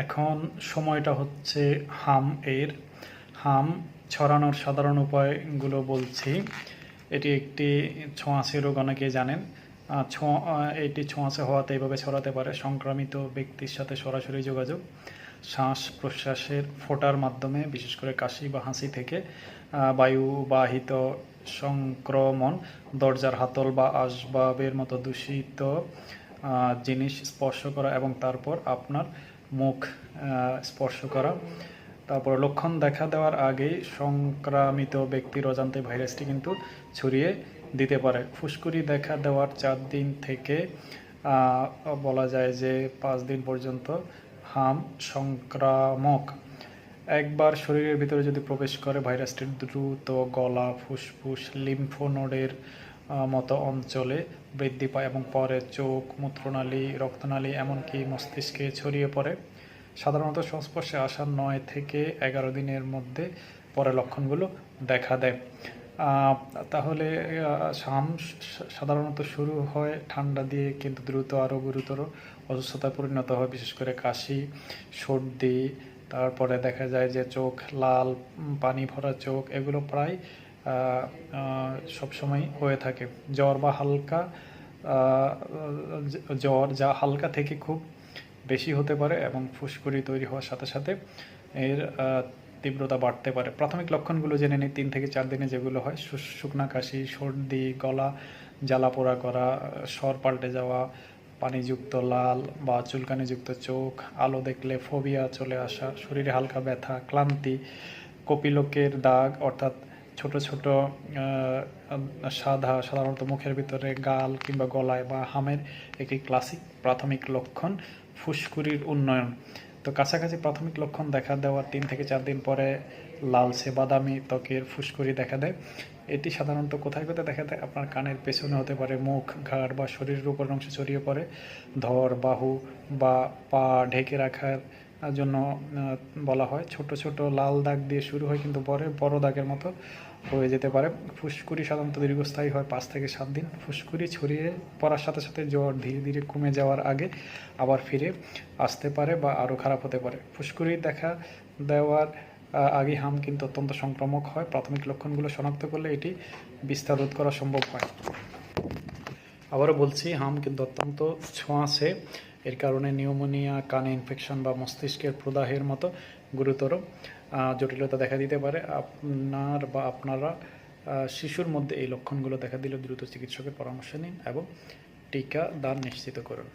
এখন সময়টা হচ্ছে হাম এর। হাম ছড়ানোর সাধারণ উপায়গুলো বলছি। এটি একটি ছোঁয়াচে রোগ, অনেকেই জানেন। এটি ছোঁয়াচে হওয়াতে এভাবে ছড়াতে পারে: সংক্রামিত ব্যক্তির সাথে সরাসরি যোগাযোগ, শ্বাস প্রশ্বাসের ফোঁটার মাধ্যমে, বিশেষ করে কাশি বা হাঁচি থেকে, বায়ুবাহিত সংক্রমণ, দরজার হাতল বা আসবাবের মতো দূষিত জিনিস স্পর্শ করা এবং তারপর আপনার মুখ স্পর্শ করা। তারপর লক্ষণ দেখা দেওয়ার আগেই সংক্রামিত ব্যক্তির অজান্তে ভাইরাসটি কিন্তু ছড়িয়ে দিতে পারে। ফুসকুড়ি দেখা দেওয়ার 4 দিন থেকে বলা যায় যে 5 দিন পর্যন্ত হাম সংক্রামক। একবার শরীরের ভিতরে যদি প্রবেশ করে, ভাইরাসটি দ্রুত গলা, ফুসফুস, লিম্ফ নোডের মতো অঞ্চলে বৃদ্ধি পায় এবং পরে চোখ, মূত্রনালী, রক্তনালী, এমনকি মস্তিষ্কে ছড়িয়ে পড়ে। সাধারণত সংস্পর্শে আসার 9 থেকে 11 দিনের মধ্যে পরে লক্ষণগুলো দেখা দেয়। তাহলে হাম সাধারণত শুরু হয় ঠান্ডা দিয়ে, কিন্তু দ্রুত আরও গুরুতর অসুস্থতায় পরিণত হয়, বিশেষ করে কাশি, সর্দি। তারপরে দেখা যায় যে চোখ লাল, পানি ভরা চোখ, এগুলো প্রায় সবসময় হয়ে থাকে। জ্বর বা হালকা জ্বর, যা হালকা থেকে খুব বেশি হতে পারে এবং ফুসকুড়ি তৈরি হওয়ার সাথে সাথে এর তীব্রতা বাড়তে পারে। প্রাথমিক লক্ষণগুলো জেনে নিই। 3 থেকে 4 দিনে যেগুলো হয়: শুকনা কাশি, সর্দি, গলা জ্বালা পোড়া করা, স্বর পাল্টে যাওয়া, পানিযুক্ত লাল বা চুলকানিযুক্ত চোখ, আলো দেখলে ফোবিয়া চলে আসা, শরীরে হালকা ব্যথা, ক্লান্তি, কপিলকের দাগ অর্থাৎ ছোট ছোট সাধারণত মুখের ভিতরে, গাল কিংবা গলায় বা হামের একটি ক্লাসিক প্রাথমিক লক্ষণ ফুসকুড়ির উন্নয়ন। তো কাছাকাছি প্রাথমিক লক্ষণ দেখা দেওয়ার 3 থেকে 4 দিন পরে লালচে বাদামি ত্বকের ফুসকুড়ি দেখা দেয়। এটি সাধারণত কোথায় কোথায় দেখা দেয়? আপনার কানের পেছনে হতে পারে, মুখ, ঘাড় বা শরীরের উপরের অংশে ছড়িয়ে পড়ে, ধর, বাহু বা পা ঢেকে রাখার জন্য বলা হয়। ছোট ছোট লাল দাগ দিয়ে শুরু হয়, কিন্তু পরে বড় দাগের মতো হয়ে যেতে পারে। ফুসকুড়ি সাধারণত দীর্ঘস্থায়ী হয় 5 থেকে 7 দিন। ফুসকুড়ি ছড়িয়ে পড়ার সাথে সাথে জ্বর ধীরে ধীরে কমে যাওয়ার আগে আবার ফিরে আসতে পারে বা আরও খারাপ হতে পারে। ফুসকুড়ি দেখা দেওয়ার আগে হাম কিন্তু অত্যন্ত সংক্রামক হয়। প্রাথমিক লক্ষণগুলো শনাক্ত করলে এটি বিস্তার রোধ করা সম্ভব হয়। আবারও বলছি, হাম কিন্তু অত্যন্ত ছোঁয়াচে। এর কারণে নিউমোনিয়া, কানে ইনফেকশন বা মস্তিষ্কের প্রদাহের মতো গুরুতর জটিলতা দেখা দিতে পারে। আপনারা শিশুর মধ্যে এই লক্ষণগুলো দেখা দিলে দ্রুত চিকিৎসকের পরামর্শ নিন এবং টিকা দান নিশ্চিত করুন।